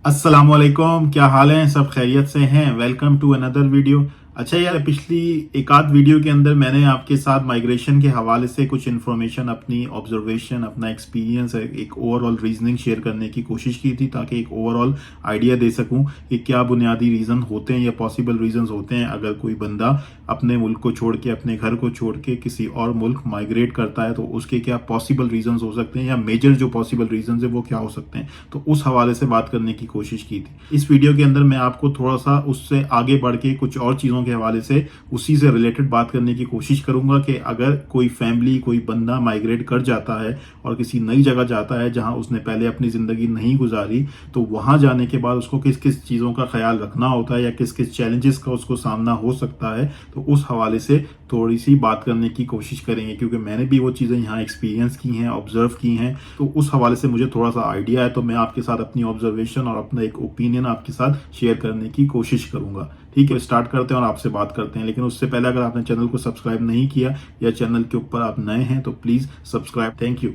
अस्सलामुअलैकुम, क्या हाल है? सब खैरियत से हैं? Welcome to another video. अच्छा यार, पिछली एक आध वीडियो के अंदर मैंने आपके साथ माइग्रेशन के हवाले से कुछ इन्फॉर्मेशन, अपनी ऑब्जर्वेशन, अपना एक्सपीरियंस, एक ओवरऑल रीजनिंग शेयर करने की कोशिश की थी ताकि एक ओवरऑल आइडिया दे सकूं कि क्या बुनियादी रीज़न होते हैं या पॉसिबल रीजंस होते हैं अगर कोई बंदा अपने मुल्क को छोड़ के, अपने घर को छोड़ के किसी और मुल्क माइग्रेट करता है तो उसके क्या पॉसिबल रीजंस हो सकते हैं या मेजर जो पॉसिबल रीजंस है वो क्या हो सकते हैं। तो उस हवाले से बात करने की कोशिश की थी। इस वीडियो के अंदर मैं आपको थोड़ा सा उससे आगे बढ़ के कुछ और चीज़ों के हवाले से उसी से रिलेटेड बात करने की कोशिश करूंगा कि अगर कोई फैमिली, कोई बंदा माइग्रेट कर जाता है और किसी नई जगह जाता है जहां उसने पहले अपनी ज़िंदगी नहीं गुजारी, तो वहां जाने के बाद उसको किस किस चीज़ों का ख्याल रखना होता है या किस किस चैलेंजेस का उसको सामना हो सकता है। तो उस हवाले से थोड़ी सी बात करने की कोशिश करेंगे क्योंकि मैंने भी वो चीज़ें यहाँ एक्सपीरियंस की हैं, ऑब्जर्व की हैं। तो उस हवाले से मुझे थोड़ा सा आइडिया है, तो मैं आपके साथ अपनी ऑब्जर्वेशन और अपना एक ओपिनियन आपके साथ शेयर करने की कोशिश करूंगा। ठीक है, स्टार्ट करते हैं और आपसे बात करते हैं। लेकिन उससे पहले अगर आपने चैनल को सब्सक्राइब नहीं किया या चैनल के ऊपर आप नए हैं तो प्लीज़ सब्सक्राइब। Thank you.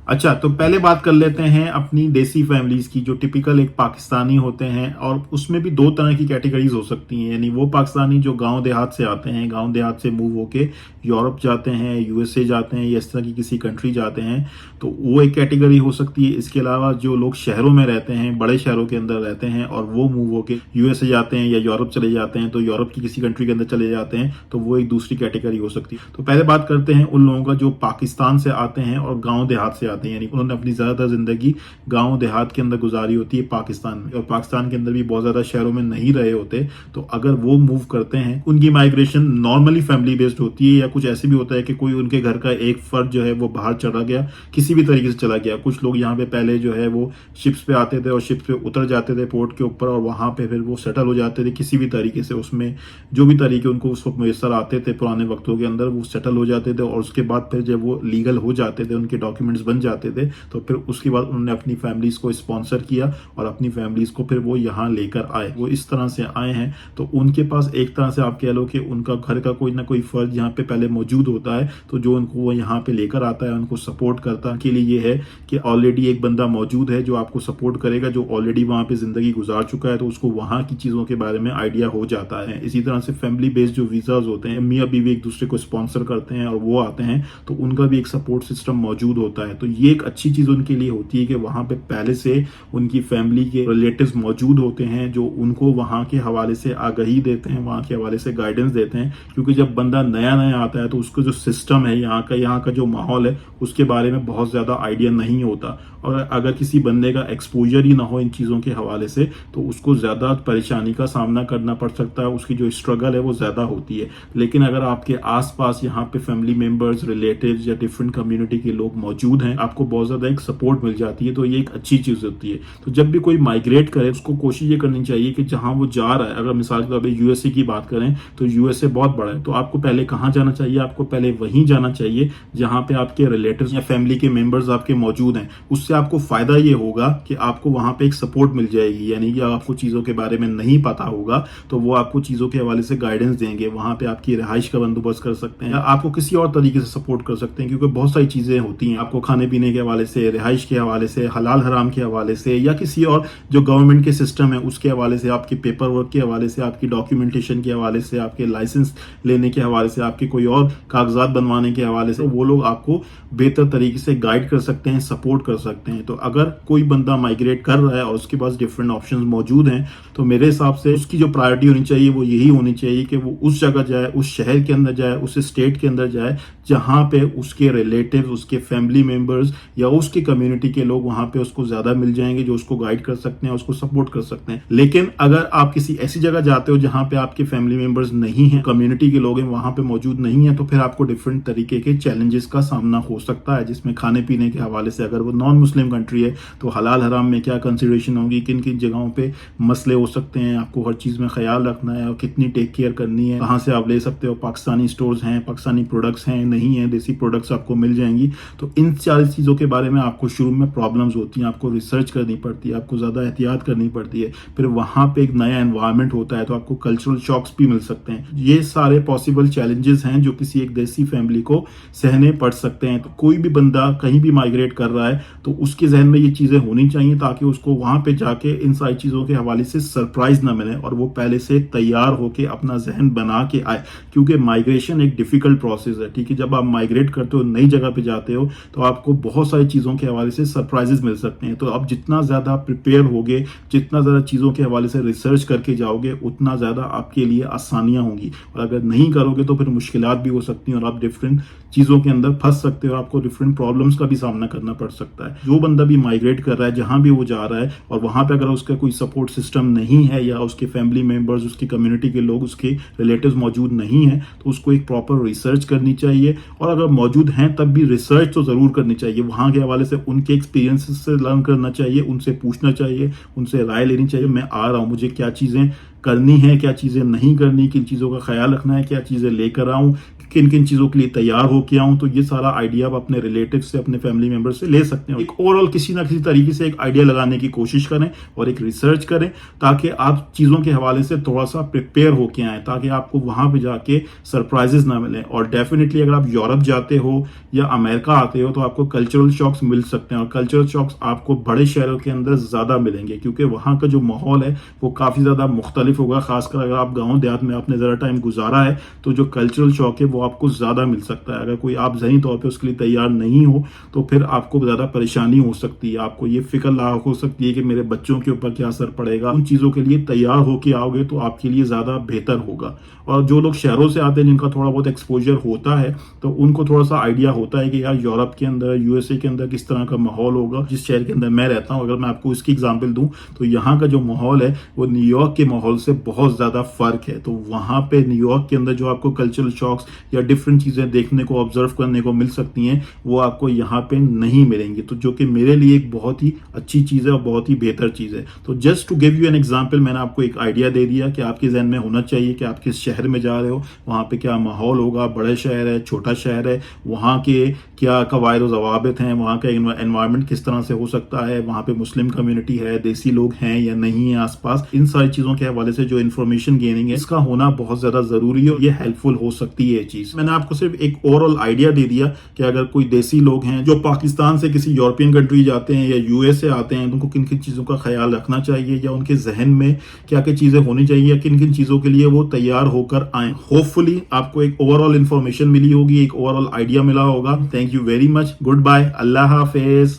अच्छा, तो पहले बात कर लेते हैं अपनी देसी फैमिलीज की, जो टिपिकल एक पाकिस्तानी होते हैं। और उसमें भी दो तरह की कैटेगरीज हो सकती हैं, यानी वो पाकिस्तानी जो गांव देहात से आते हैं, गांव देहात से मूव होके यूरोप जाते हैं, यूएसए जाते हैं या इस तरह की किसी कंट्री जाते हैं, तो वो एक कैटेगरी हो सकती है। इसके अलावा जो लोग शहरों में रहते हैं, बड़े शहरों के अंदर रहते हैं और वो मूव होके यूएसए जाते हैं या यूरोप चले जाते हैं, तो यूरोप की किसी कंट्री के अंदर चले जाते हैं, तो वो एक दूसरी कैटेगरी हो सकती है। तो पहले बात करते हैं उन लोगों का जो पाकिस्तान से आते हैं और गांव देहात से आते हैं, यानी उन्होंने अपनी ज्यादातर जिंदगी गांव देहात के अंदर गुजारी होती है पाकिस्तान में, और पाकिस्तान के अंदर भी बहुत ज्यादा शहरों में नहीं रहे होते। तो अगर वो मूव करते हैं, उनकी माइग्रेशन नॉर्मली फैमिली बेस्ड होती है, या कुछ ऐसे भी होता है कि कोई उनके घर का एक फर्द जो है वो बाहर चला गया, किसी भी तरीके से चला गया। कुछ लोग यहाँ पे पहले जो है वो शिप्स पे आते थे और शिप्स पे उतर जाते थे पोर्ट के ऊपर, और वहां पे फिर वो सेटल हो जाते थे किसी भी तरीके से। उसमें जो भी तरीके उनको उस वक्त मैसर आते थे पुराने वक्तों के अंदर, वो सेटल हो जाते थे। और उसके बाद फिर जब वो लीगल हो जाते थे, उनके डॉक्यूमेंट्स बन जाते थे, तो फिर उसके बाद उन्होंने अपनी फैमिलीज को स्पॉन्सर किया और अपनी फैमिलीज को फिर वो यहाँ लेकर आए। वो इस तरह से आए हैं, तो उनके पास एक तरह से आप कह लो कि उनका घर का कोई ना कोई फर्ज यहाँ पे पहले मौजूद होता है, तो जो उनको वो यहाँ पे लेकर आता है, उनको सपोर्ट करता है। के लिए ये है कि ऑलरेडी एक बंदा मौजूद है जो आपको सपोर्ट करेगा, जो ऑलरेडी वहां पे जिंदगी गुजार चुका है, तो उसको वहां की चीजों के बारे में आइडिया हो जाता है। इसी तरह से फैमिली बेस्ड जो वीजाज होते हैं, मियाँ बीवी एक दूसरे को स्पॉन्सर करते हैं और वो आते हैं, तो उनका भी एक सपोर्ट सिस्टम मौजूद होता है। तो ये एक अच्छी चीज उनके लिए होती है कि वहां पे पहले से उनकी फैमिली के रिलेटिव्स मौजूद होते हैं जो उनको वहां के हवाले से आगाही देते हैं, वहां के हवाले से गाइडेंस देते हैं। क्योंकि जब बंदा नया नया आता है तो उसको जो सिस्टम है यहाँ का जो माहौल है उसके बारे में बहुत ज्यादा आइडिया नहीं होता, और अगर किसी बंदे का एक्सपोजर ही ना हो इन चीजों के हवाले से, तो उसको ज्यादा परेशानी का सामना करना पड़ सकता है, उसकी जो स्ट्रगल है वो ज्यादा होती है। लेकिन अगर आपके आसपास यहाँ पे फैमिली मेंबर्स, रिलेटिव्स या डिफरेंट कम्युनिटी के लोग मौजूद हैं, आपको बहुत ज्यादा एक सपोर्ट मिल जाती है, तो ये एक अच्छी चीज होती है। तो जब भी कोई माइग्रेट करे, उसको कोशिश ये करनी चाहिए कि जहां वो जा रहा है, अगर मिसाल के तौर पर यूएसए की बात करें तो यूएसए बहुत बड़ा है, तो आपको पहले कहाँ जाना चाहिए? आपको पहले वहीं जाना चाहिए जहां पे आपके रिलेटिव्स या फैमिली के मेंबर्स आपके मौजूद हैं। उससे आपको फायदा ये होगा कि आपको वहां पे एक सपोर्ट मिल जाएगी, यानी कि आपको चीजों के बारे में नहीं पता होगा तो वो आपको चीजों के हवाले से गाइडेंस देंगे, वहां पे आपकी रिहाइश का बंदोबस्त कर सकते हैं, या आपको किसी और तरीके से सपोर्ट कर सकते हैं। क्योंकि बहुत सारी चीजें होती हैं, आपको खाने पीने के हवाले से, रिहाइश के हवाले से, हलाल हराम के हवाले से, या किसी और जो गवर्नमेंट के सिस्टम है उसके हवाले से, आपके पेपर वर्क के हवाले से, आपकी डॉक्यूमेंटेशन के हवाले से, आपके लाइसेंस लेने के हवाले से, आपके कोई और कागजात बनवाने के हवाले से, वो लोग आपको बेहतर तरीके से गाइड कर सकते हैं, सपोर्ट कर सकते हैं। तो अगर कोई बंदा माइग्रेट कर रहा है और उसके पास डिफरेंट ऑप्शंस मौजूद हैं, तो मेरे हिसाब से उसकी जो प्रायोरिटी होनी चाहिए वो यही होनी चाहिए कि वो उस जगह जाए, उस शहर के अंदर जाए, उस स्टेट के अंदर जाए जहां पे उसके रिलेटिव, उसके फैमिली मेंबर्स या उसकी कम्युनिटी के लोग वहां पे उसको ज्यादा मिल जाएंगे, जो उसको गाइड कर सकते हैं, उसको सपोर्ट कर सकते हैं। लेकिन अगर आप किसी ऐसी जगह जाते हो जहां पे आपके फैमिली मेंबर्स नहीं है, कम्युनिटी के लोग हैं वहां पे मौजूद नहीं है, तो फिर आपको डिफरेंट तरीके के चैलेंजेस का सामना हो सकता है, जिसमें खाने पीने के हवाले से, अगर वो नॉन मुस्लिम कंट्री है तो हलाल हराम में क्या कंसिडरेशन होगी, किन किन जगहों पे मसले हो सकते हैं, आपको हर चीज में ख्याल रखना है और कितनी टेक केयर करनी है, कहाँ से आप ले सकते हो, पाकिस्तानी स्टोर्स हैं, पाकिस्तानी प्रोडक्ट्स हैं, नहीं है, देसी प्रोडक्ट्स आपको मिल जाएंगी। तो इन सारी सारी चीज़ों के बारे में आपको शुरू में प्रॉब्लम्स होती हैं, आपको रिसर्च करनी पड़ती है, आपको ज़्यादा एहतियात करनी पड़ती है, फिर वहाँ पे एक नया एनवायरनमेंट होता है तो आपको कल्चरल शॉक्स भी मिल सकते हैं। ये सारे पॉसिबल चैलेंजेस हैं जो किसी एक देसी फैमिली को सहने पड़ सकते हैं। तो कोई भी बंदा कहीं भी माइग्रेट कर रहा है तो उसके जहन में ये चीज़ें होनी चाहिए ताकि उसको वहाँ पे जाके इन सारी चीज़ों के हवाले से सरप्राइज ना मिले और वो पहले से तैयार होके अपना जहन बना के आए, क्योंकि माइग्रेशन एक डिफिकल्ट प्रोसेस है। ठीक है, जब आप माइग्रेट करते हो, नई जगह पे जाते हो, तो आपको बहुत सारी चीज़ों के हवाले से सरप्राइजेस मिल सकते हैं। तो आप जितना ज़्यादा प्रिपेयर होगे, जितना ज़्यादा चीज़ों के हवाले से रिसर्च करके जाओगे, उतना ज़्यादा आपके लिए आसानियाँ होंगी। और अगर नहीं करोगे तो फिर मुश्किलात भी हो सकती हैं और आप डिफरेंट चीज़ों के अंदर फंस सकते हो, आपको डिफरेंट प्रॉब्लम्स का भी सामना करना पड़ सकता है। जो बंदा भी माइग्रेट कर रहा है, जहां भी वो जा रहा है, और वहां पे अगर उसका कोई सपोर्ट सिस्टम नहीं है या उसके फैमिली मेंबर्स, उसकी कम्युनिटी के लोग, उसके रिलेटिव्स मौजूद नहीं है, तो उसको एक प्रॉपर रिसर्च करनी चाहिए। और अगर मौजूद हैं तब भी रिसर्च तो जरूर करनी चाहिए, वहां के हवाले से उनके एक्सपीरियंसेस से लर्न करना चाहिए, उनसे पूछना चाहिए, उनसे राय लेनी चाहिए। मैं आ रहा हूँ, मुझे क्या चीजें करनी है, क्या चीजें नहीं करनी, किन चीजों का ख्याल रखना है, क्या चीजें लेकर आऊं, किन किन चीजों के लिए तैयार होके आऊं। तो ये सारा आइडिया आप अपने रिलेटिव से, अपने फैमिली मेंबर से ले सकते हैं। एक ओवरऑल किसी ना किसी तरीके से एक आइडिया लगाने की कोशिश करें और एक रिसर्च करें ताकि आप चीजों के हवाले से थोड़ा सा प्रिपेयर होके आए, ताकि आपको वहां पे जाके सरप्राइजेस ना मिले। और डेफिनेटली अगर आप यूरोप जाते हो या अमेरिका आते हो तो आपको कल्चरल शॉक्स मिल सकते हैं, और कल्चरल शॉक्स आपको बड़े शहरों के अंदर ज्यादा मिलेंगे क्योंकि वहां का जो माहौल है वो काफी ज्यादा मुख्तलिफ होगा। खासकर अगर आप गाँव देहात में आपने जरा टाइम गुजारा है तो जो कल्चरल शॉक है वो आपको ज्यादा मिल सकता है। अगर कोई आप ज़हनी तौर पे उसके लिए तैयार नहीं हो तो फिर आपको ज्यादा परेशानी हो सकती है, आपको ये फिक्र लाक हो सकती है कि मेरे बच्चों के ऊपर क्या असर पड़ेगा। उन चीजों के लिए तैयार होके आओगे तो आपके लिए ज्यादा बेहतर होगा। और जो लोग शहरों से आते हैं, जिनका थोड़ा बहुत एक्सपोजर होता है, तो उनको थोड़ा सा आइडिया होता है कि यार यूरोप के अंदर, यूएसए के अंदर किस तरह का माहौल होगा। जिस शहर के अंदर मैं रहता हूँ, अगर मैं आपको इसकी एग्जांपल दूं तो यहाँ का जो माहौल है वो न्यूयॉर्क के माहौल से बहुत ज्यादा फर्क है। तो वहां पे न्यूयॉर्क के अंदर जो आपको कल्चरल शॉक्स या डिफरेंट चीजें देखने को, ऑब्जर्व करने को मिल सकती हैं, वो आपको यहाँ पे नहीं मिलेंगी। तो जो कि मेरे लिए एक बहुत ही अच्छी चीज है और बहुत ही बेहतर चीज है। तो just to give you an example, मैंने आपको एक आइडिया दे दिया कि आपके जहन में होना चाहिए कि आप किस शहर में जा रहे हो, वहां पे क्या माहौल होगा, बड़े शहर है, छोटा शहर है, वहां के क्या कवायद और जवाबित हैं, वहां का एनवायरनमेंट किस तरह से हो सकता है, वहां पे मुस्लिम कम्युनिटी है, देसी लोग हैं या नहीं है आसपास। इन सारी चीजों के हवाले से जो इन्फॉर्मेशन गेनिंग है, इसका होना बहुत ज्यादा जरूरी है और ये हेल्पफुल हो सकती है ये चीज। मैंने आपको सिर्फ एक ओवरऑल आइडिया दे दिया कि अगर कोई देसी लोग हैं जो पाकिस्तान से किसी यूरोपियन कंट्री जाते हैं या यूएस से आते हैं, तो उनको किन किन चीजों का ख्याल रखना चाहिए या उनके जहन में क्या क्या चीजें होनी चाहिए या किन किन चीजों के लिए वो तैयार होकर आए। होपफुली आपको एक ओवरऑल इन्फॉर्मेशन मिली होगी, एक ओवरऑल आइडिया मिला होगा। Thank you very much, good bye, अल्लाह हाफिज।